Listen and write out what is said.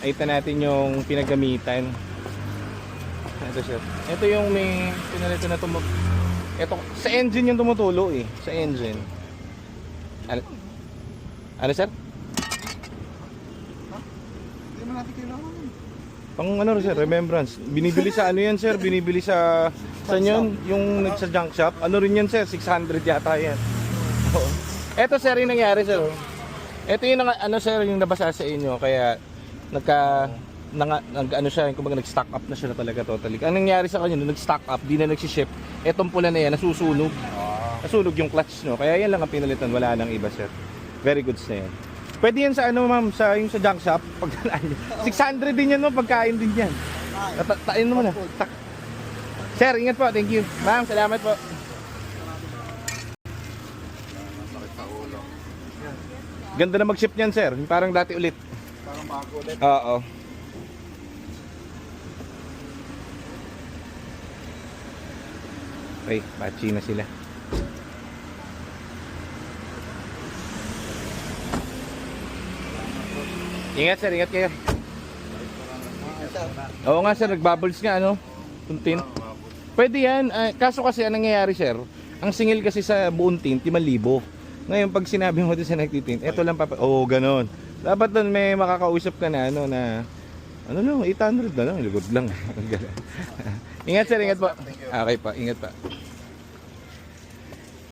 Ito natin yung pinagamitan. Ito sir. Ito yung may pinalito na ito sa engine yung tumutulo eh, sa engine. Ano sir? Hindi mo natin kailangan. Pang ano sir, remembrance. Binibili sa ano yan sir? Binibili sa yun? Yung sa junk shop. Ano rin yan sir? 600 yata yan. Oo. Ito sir yung nangyari sir. Ito yung ano sir, yung nabasa sa inyo. Kaya ano siya, kumbaga nag-stock up na siya na talaga totally. Ang nangyari sa kanya, nung nag-stock up, di na nag-ship. Etong pula na yan, nasusunog. Nasunog yung clutch, no? Kaya yan lang ang pinalitan, wala nang iba, sir. Very good na yan. Pwede yan sa ano, ma'am, yung sa junk shop. 600 din yan, no? Pagkain din yan. Tain mo na. Sir, ingat po. Thank you. Ma'am, salamat po. Ganda na mag-ship niyan, sir. Parang dati ulit. Parang bago ulit. Oo. Okay, patchy na sila. Ingat sir, ingat kayo. Oo nga sir, nagbubbles nga ano, tint. Pwede yan, kaso kasi ang nangyayari sir, ang singil kasi sa buong tint, 5,000. Ngayon pag sinabi mo din sa nagtitint, eto lang ganon. Dapat doon may makakausap ka na ano na, ano lang, 800 na lang, lugod lang. Ingat sir, ingat po. Okay pa, ingat pa.